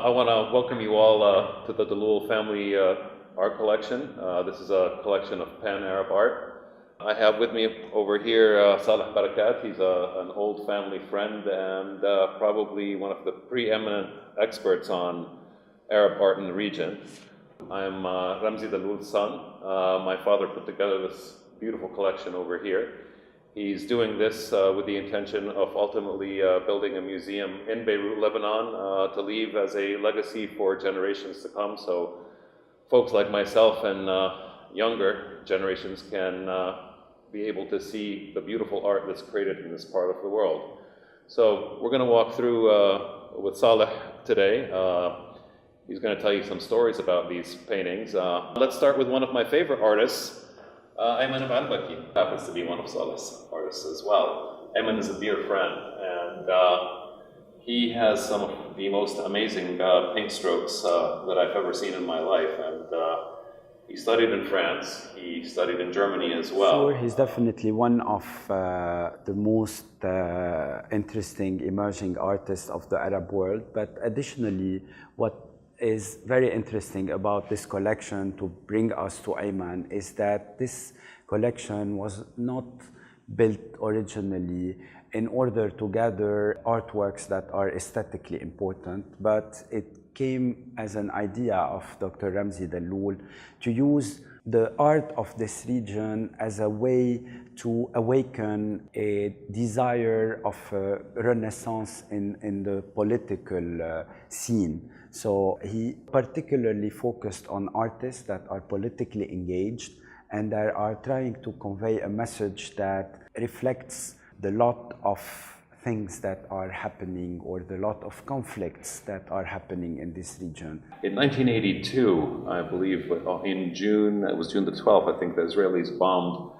I want to welcome you all to the Dalloul family art collection. This is a collection of Pan-Arab art. I have with me over here Saleh Barakat. He's an old family friend and probably one of the preeminent experts on Arab art in the region. I'm Ramzi Dalloul's son. My father put together this beautiful collection over here. He's doing this with the intention of ultimately building a museum in Beirut, Lebanon, to leave as a legacy for generations to come. So folks like myself and younger generations can be able to see the beautiful art that's created in this part of the world. So we're going to walk through with Saleh today. He's going to tell you some stories about these paintings. Let's start with one of my favorite artists, Ayman al-Baki. Happens to be one of Saleh's artists as well. Ayman is a dear friend, and he has some of the most amazing paint strokes that I've ever seen in my life. And he studied in France, he studied in Germany as well. Sure, he's definitely one of the most interesting emerging artists of the Arab world. But additionally, what is very interesting about this collection to bring us to Ayman is that this collection was not built originally in order to gather artworks that are aesthetically important, but it came as an idea of Dr. Ramzi Dalloul to use the art of this region as a way to awaken a desire of a renaissance in the political scene. So he particularly focused on artists that are politically engaged and that are trying to convey a message that reflects the lot of things that are happening or the lot of conflicts that are happening in this region. In 1982, I believe, in June, it was June the 12th, I think the Israelis bombed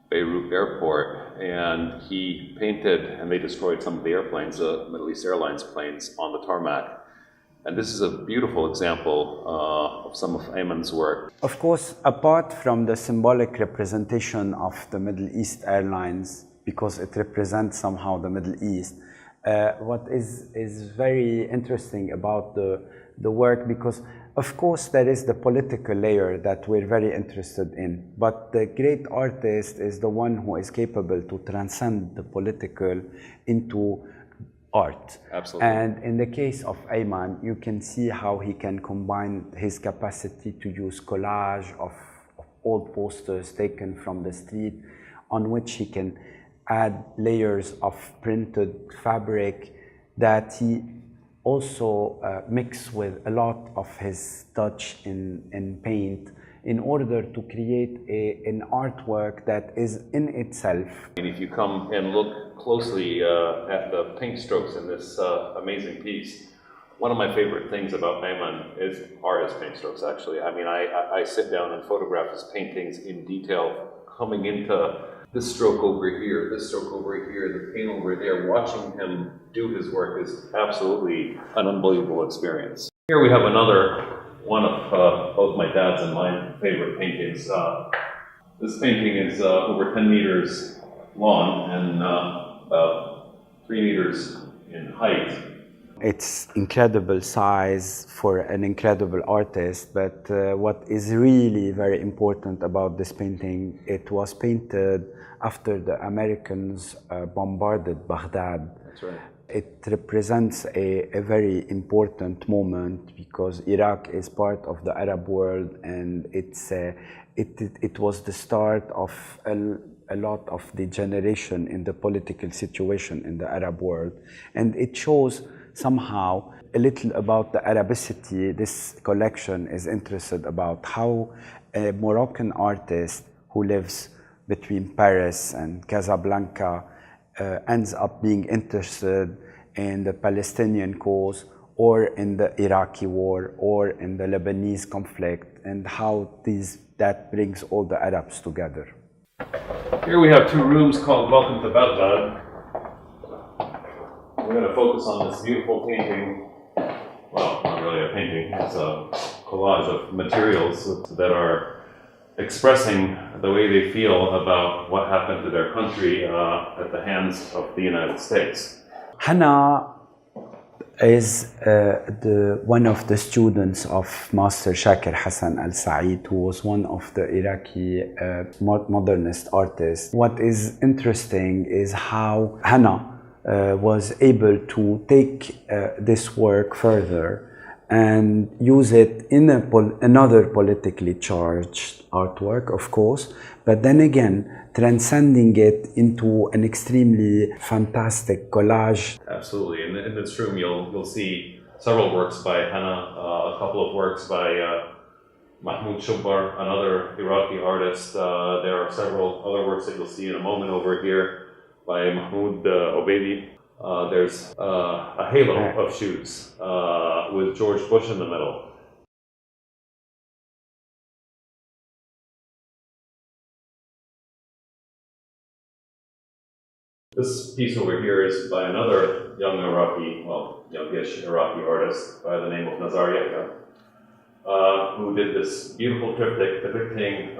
Beirut airport, and he painted, and they destroyed some of the airplanes, the Middle East Airlines planes, on the tarmac. And this is a beautiful example of some of Ayman's work. Of course, apart from the symbolic representation of the Middle East Airlines, because it represents somehow the Middle East, what is very interesting about the work, because of course there is the political layer that we're very interested in, but the great artist is the one who is capable to transcend the political into art. Absolutely. And in the case of Ayman, you can see how he can combine his capacity to use collage of old posters taken from the street, on which he can add layers of printed fabric that he also mix with a lot of his touch in paint in order to create an artwork that is in itself. And if you come and look closely at the paint strokes in this amazing piece, one of my favorite things about Ayman are his paint strokes, actually. I mean, I sit down and photograph his paintings in detail, coming into this stroke over here, this stroke over here, the paint over there. Watching him do his work is absolutely an unbelievable experience. Here we have another one of both my dad's and my favorite paintings. This painting is over 10 meters long and about 3 meters in height. It's incredible size for an incredible artist, but what is really very important about this painting, it was painted after the Americans bombarded Baghdad. That's right. It represents a very important moment because Iraq is part of the Arab world, and it was the start of a lot of degeneration in the political situation in the Arab world. And it shows somehow a little about the Arabicity. This collection is interested about how a Moroccan artist who lives between Paris and Casablanca ends up being interested in the Palestinian cause or in the Iraqi war or in the Lebanese conflict, and how that brings all the Arabs together. Here we have two rooms called Welcome to Baghdad. We're going to focus on this beautiful painting. Well, not really a painting, it's a collage of materials that are expressing the way they feel about what happened to their country at the hands of the United States. Hannah is one of the students of Master Shakir Hassan Al Said, who was one of the Iraqi modernist artists. What is interesting is how Hannah was able to take this work further and use it in another politically charged artwork, of course, but then again, transcending it into an extremely fantastic collage. Absolutely. In this room, you'll see several works by Hannah, a couple of works by Mahmoud Shubbar, another Iraqi artist. There are several other works that you'll see in a moment over here by Mahmoud Obeidi. There's a halo of shoes with George Bush in the middle. This piece over here is by another young Iraqi, well, youngish Iraqi artist by the name of Nazar Yahya, who did this beautiful triptych depicting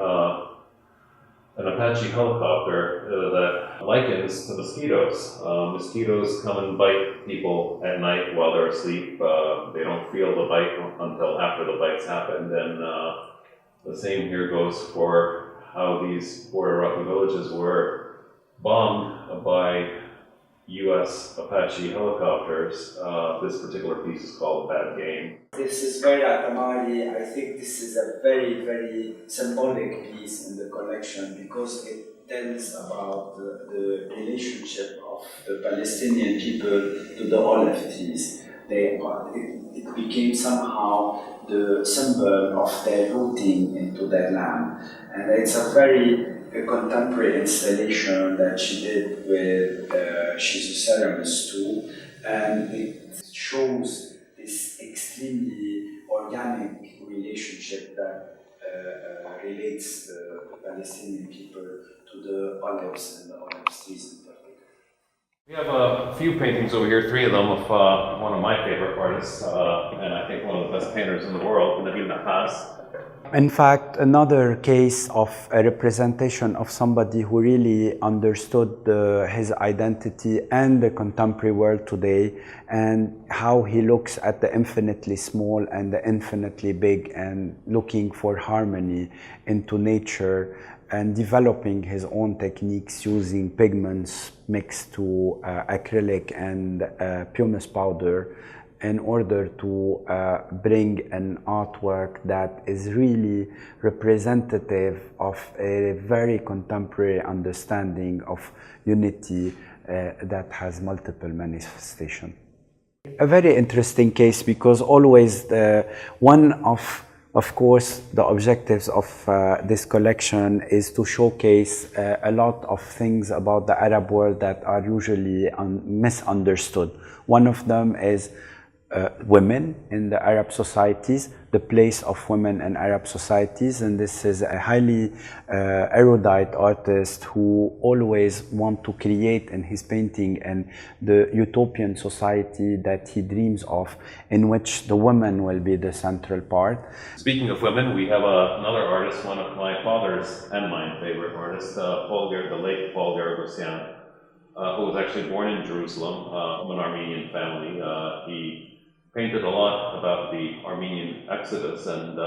an Apache helicopter that likens to mosquitoes. Mosquitoes come and bite people at night while they're asleep. They don't feel the bite until after the bites happen. And the same here goes for how these poor Iraqi villages were bombed by US Apache helicopters. This particular piece is called Bad Game. This is very Atamari. I think this is a very, very symbolic piece in the collection because it tells about the relationship of the Palestinian people to the olive trees. It became somehow the symbol of their rooting into their land. And it's a very contemporary installation that she did with, she's a ceramist too, and it shows this extremely organic relationship that relates the Palestinian people to the olives and the olive trees in particular. We have a few paintings over here, three of them, of one of my favorite artists, and I think one of the best painters in the world, Nabil Nahas. In fact, another case of a representation of somebody who really understood his identity and the contemporary world today, and how he looks at the infinitely small and the infinitely big, and looking for harmony into nature, and developing his own techniques using pigments mixed to acrylic and pumice powder, in order to bring an artwork that is really representative of a very contemporary understanding of unity that has multiple manifestations. A very interesting case, because always one of course, the objectives of this collection is to showcase a lot of things about the Arab world that are usually misunderstood. One of them is women in the Arab societies, the place of women in Arab societies, and this is a highly erudite artist who always wants to create in his painting and the utopian society that he dreams of, in which the woman will be the central part. Speaking of women, we have another artist, one of my father's and my favorite artists, the late Paul Garagosian, who was actually born in Jerusalem, from an Armenian family. He painted a lot about the Armenian exodus, and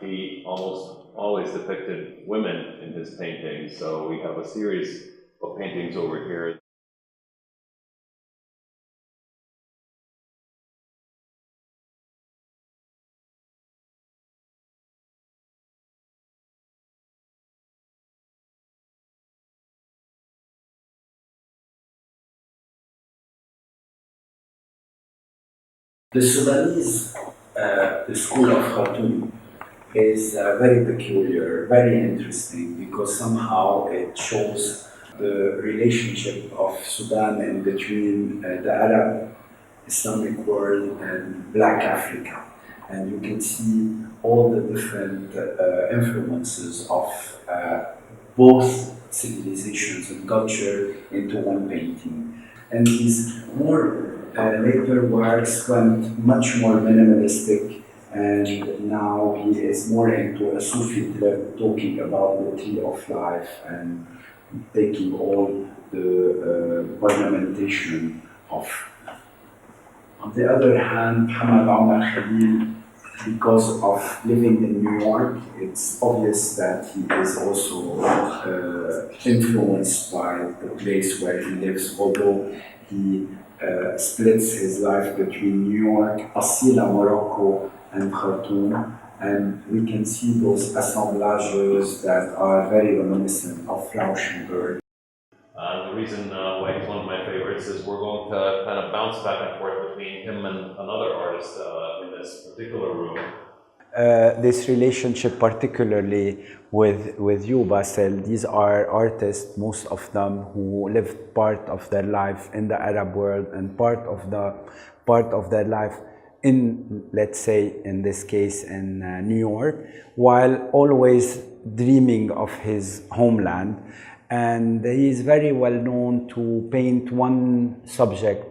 he almost always depicted women in his paintings. So we have a series of paintings over here. The Sudanese the school of Khartoum is very peculiar, very interesting, because somehow it shows the relationship of Sudan in between the Arab Islamic world and Black Africa. And you can see all the different influences of both civilizations and culture into one painting. And these more later works went much more minimalistic, and now he is more into a Sufi trip, talking about the tree of life and taking all the ornamentation of On the other hand, Muhammad Omar Khalil, because of living in New York, it's obvious that he is also influenced by the place where he lives, although he splits his life between New York, Asila, Morocco, and Khartoum. And we can see those assemblages that are very reminiscent of Rauschenberg. The reason why he's one of my favorites is we're going to kind of bounce back and forth between him and another artist in this particular room. This relationship, particularly with you, Basel, these are artists, most of them, who lived part of their life in the Arab world and part of their life in, let's say, in this case, in New York, while always dreaming of his homeland. And he is very well known to paint one subject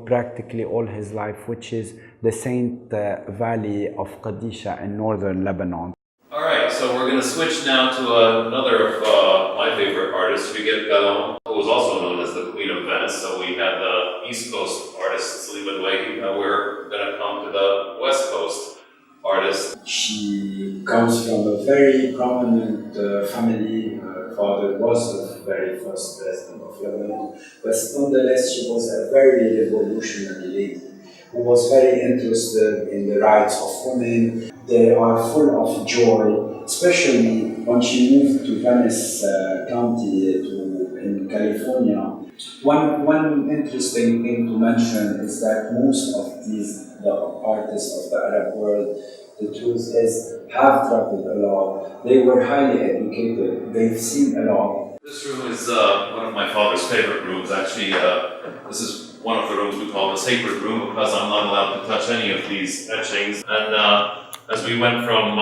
practically all his life, which is the Saint Valley of Qadisha in northern Lebanon. All right, so we're going to switch now to another of my favorite artists, Dalloul, who was also known as the Queen of Venice. So we have the East Coast artist, Salima Dwayne. We're going to come to the West Coast artist. She comes from a very prominent family. Her father was the very first president of Lebanon, but nonetheless she was a very revolutionary lady who was very interested in the rights of women. They are full of joy, especially when she moved to Venice County in California. One interesting thing to mention is that most of the artists of the Arab world, the truth is, have traveled a lot. They were highly educated. They've seen a lot. This room is one of my father's favorite rooms. Actually, this is one of the rooms we call the sacred room because I'm not allowed to touch any of these etchings. And as we went from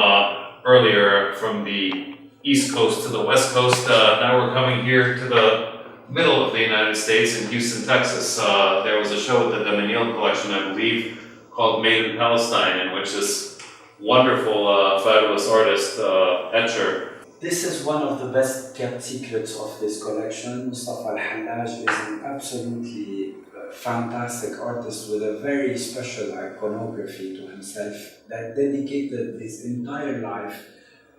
earlier from the East Coast to the West Coast, now we're coming here to the middle of the United States in Houston, Texas. There was a show at the Damaniel collection, I believe, called Made in Palestine, in which this wonderful, fabulous artist, etcher. This is one of the best kept secrets of this collection. Mustafa Al-Hallaj is an absolutely fantastic artist with a very special iconography to himself that dedicated his entire life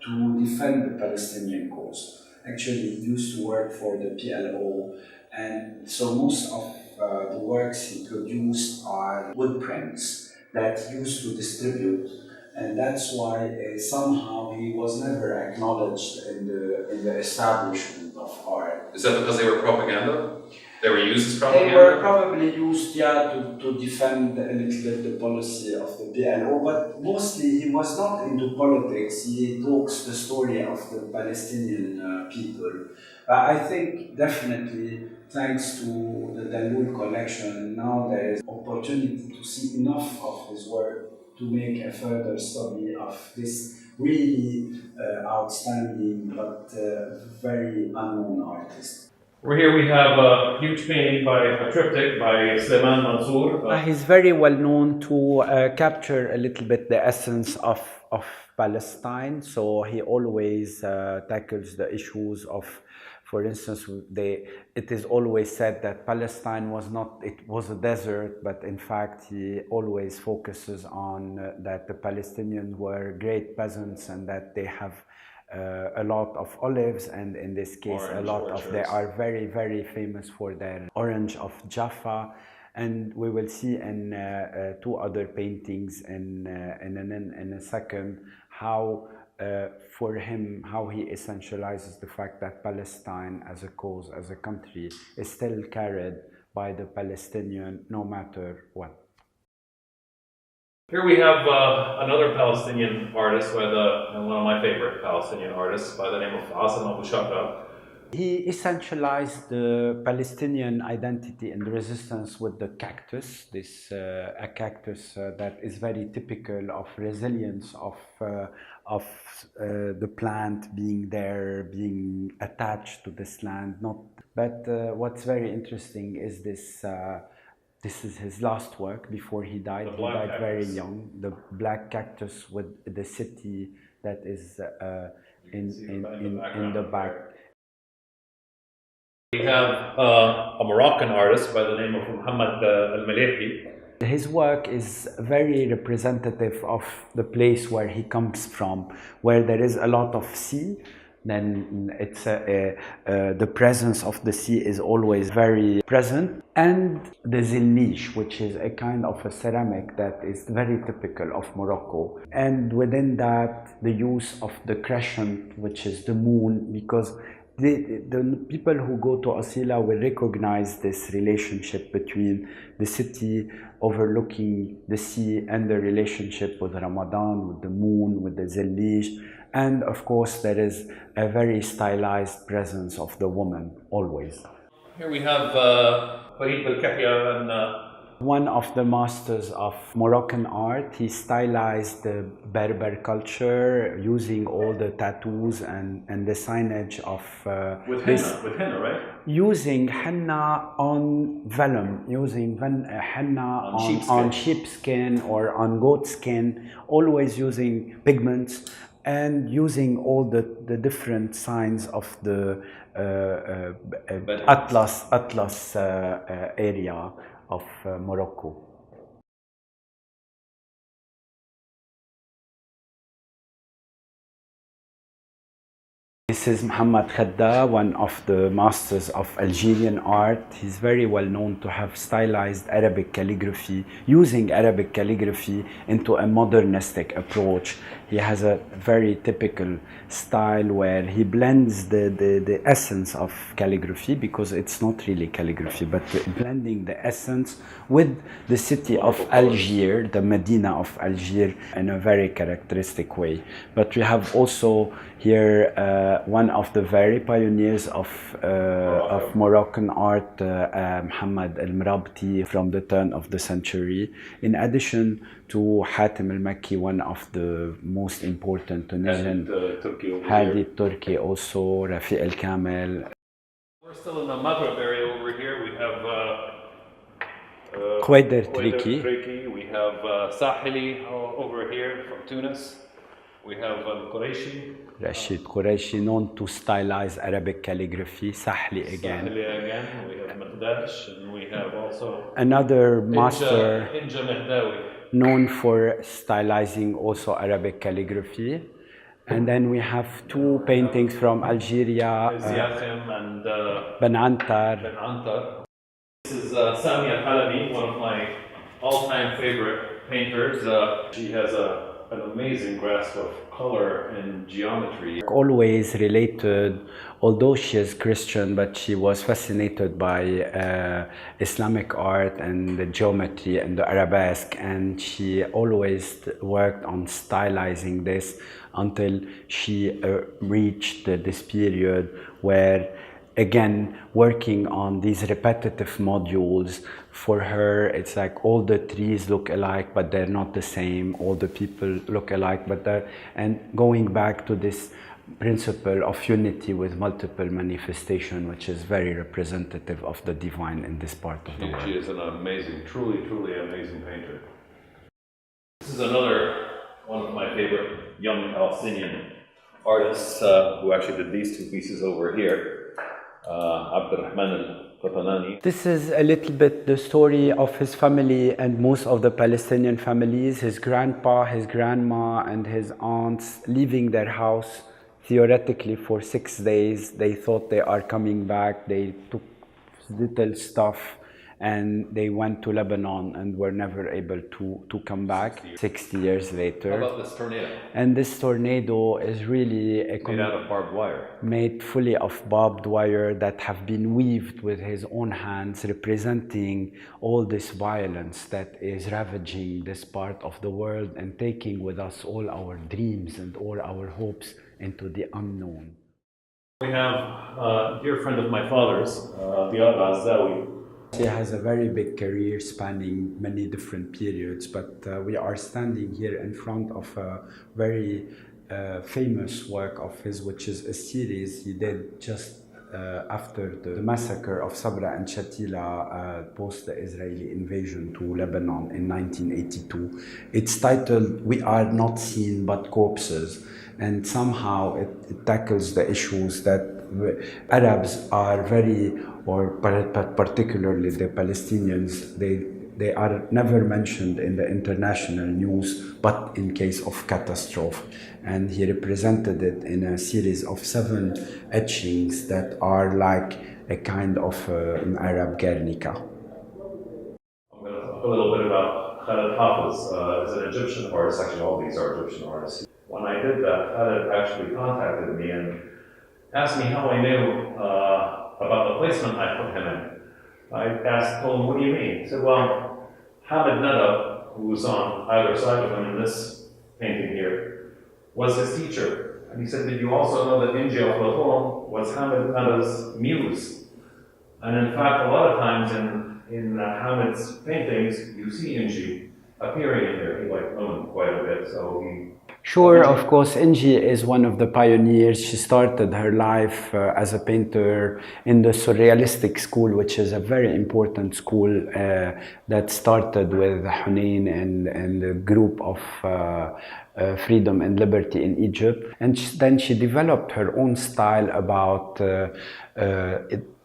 to defend the Palestinian cause. Actually, he used to work for the PLO, and so most of the works he produced are wood prints that he used to distribute. And that's why somehow he was never acknowledged in the establishment of art. Is that because they were propaganda? They were used as propaganda? They were probably used, to defend a little bit the policy of the PLO, but mostly he was not into politics. He talks the story of the Palestinian people. I think definitely, thanks to the Dalloul collection, now there is opportunity to see enough of his work to make a further study of this really outstanding but very unknown artist. Over here we have a huge painting by a triptych by Suleiman Mansour. He's very well known to capture a little bit the essence of Palestine, so he always tackles the issues of, for instance, it is always said that Palestine was a desert, but in fact he always focuses on that the Palestinians were great peasants and that they have a lot of olives, and in this case they are very, very famous for their orange of Jaffa. And we will see in two other paintings in a second how for him, how he essentializes the fact that Palestine as a cause, as a country, is still carried by the Palestinian no matter what. Here we have another Palestinian artist, one of my favorite Palestinian artists, by the name of Hassan Abu Shakra. He essentialized the Palestinian identity and resistance with the cactus, a cactus that is very typical of resilience of the plant being there, being attached to this land. But what's very interesting is this is his last work before he died. He died very young. The black cactus with the city that is in the back. We have a Moroccan artist by the name of Muhammad Al-Malehi. His work is very representative of the place where he comes from, where there is a lot of sea. Then it's the presence of the sea is always very present, and the zilnish, which is a kind of a ceramic that is very typical of Morocco, and within that the use of the crescent, which is the moon, because the people who go to Asila will recognize this relationship between the city overlooking the sea and the relationship with Ramadan, with the moon, with the zillish. And of course, there is a very stylized presence of the woman always. Here we have Farid Belkahia and one of the masters of Moroccan art. He stylized the Berber culture using all the tattoos and the signage of with henna, right? Using henna on vellum, using henna on sheepskin or on goat skin, always using pigments and using all the different signs of the Atlas area of Morocco. This is Muhammad Khadda, one of the masters of Algerian art. He's very well known to have stylized Arabic calligraphy, using Arabic calligraphy into a modernistic approach. He has a very typical style where he blends the essence of calligraphy, because it's not really calligraphy, but blending the essence with the city of Algiers, the Medina of Algiers, in a very characteristic way. But we have also here one of the very pioneers of Moroccan art, Muhammad al-Mrabti, from the turn of the century, in addition to Hatem al-Makki, one of the most important Tunisian, Hadi Turki also, Rafi al-Kamel. We're still in the Maghreb area over here. We have Khweider Triki. We have Sahili over here from Tunis. We have Qureshi. Rashid Qureshi, known to stylize Arabic calligraphy. Sahli again. Sahli again. We have Maqdash, and we have also another master Inja Mehdawi, known for stylizing also Arabic calligraphy. And then we have two paintings from Algeria, Ziyakhim and Ben Antar. This is Sami al-Halabi, one of my all-time favorite painters. She has an amazing grasp of color and geometry. Always related, although she is Christian, but she was fascinated by Islamic art and the geometry and the arabesque, and she always worked on stylizing this until she reached this period where, again, working on these repetitive modules. For her, it's like all the trees look alike, but they're not the same. All the people look alike, but they're, and going back to this principle of unity with multiple manifestation, which is very representative of the divine in this part of the world. She is an amazing, truly amazing painter. This is another one of my favorite young Palestinian artists who actually did these two pieces over here. Abdurrahman al-Qatanani. This is a little bit the story of his family and most of the Palestinian families. His grandpa, his grandma, and his aunts leaving their house theoretically for 6 days. They thought they are coming back. They took little stuff and they went to Lebanon and were never able to come back 60 years later. How about this tornado? And this tornado is really made out of barbed wire. Made fully of barbed wire that have been weaved with his own hands, representing all this violence that is ravaging this part of the world and taking with us all our dreams and all our hopes into the unknown. We have a dear friend of my father's, Diab Azzawi. He has a very big career spanning many different periods, but we are standing here in front of a very famous work of his, which is a series he did just after the massacre of Sabra and Shatila post the Israeli invasion to Lebanon in 1982. It's titled "We Are Not Seen But Corpses," and somehow it tackles the issues that Arabs are very, or particularly the Palestinians, they They are never mentioned in the international news, but in case of catastrophe. And he represented it in a series of 7 etchings that are like a kind of an Arab Guernica. I'm going to talk a little bit about Khalil Hafiz. Is an Egyptian artist. Actually, all these are Egyptian artists. When I did that, Khalil actually contacted me and asked me how I knew about the placement I put him in. I told him, what do you mean? He said, well, Hamid Nada, who's on either side of him in this painting here, was his teacher. And he said, did you also know that Inji al-Fatul was Hamid Nada's muse? And in fact, a lot of times in Hamid's paintings, you see Inji appearing in there. He liked women quite a bit, so he... Sure, of course, Inji is one of the pioneers. She started her life as a painter in the Surrealistic school, which is a very important school that started with Hunayn and a group of freedom and liberty in Egypt. And then she developed her own style about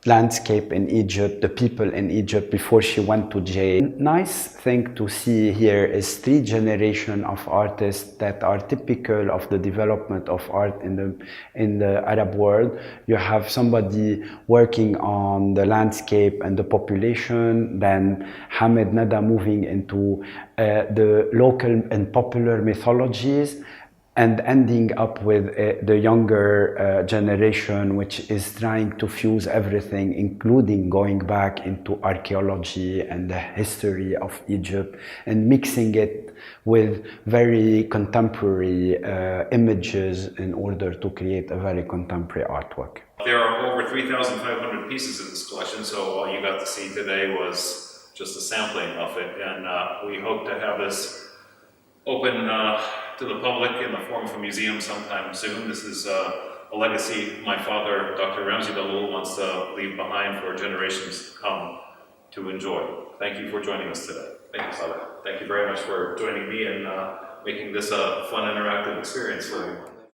landscape in Egypt, the people in Egypt before she went to jail. Nice thing to see here is 3 generations of artists that are typical of the development of art in the Arab world. You have somebody working on the landscape and the population, then Hamid Nada moving into the local and popular mythologies, and ending up with the younger generation, which is trying to fuse everything, including going back into archaeology and the history of Egypt, and mixing it with very contemporary images in order to create a very contemporary artwork. There are over 3,500 pieces in this collection, so all you got to see today was just a sampling of it, and we hope to have this open to the public in the form of a museum sometime soon. This is a legacy my father, Dr. Ramzi Dalloul, wants to leave behind for generations to come to enjoy. Thank you for joining us today. Thank you, Saleh. Thank you very much for joining me and making this a fun, interactive experience for everyone.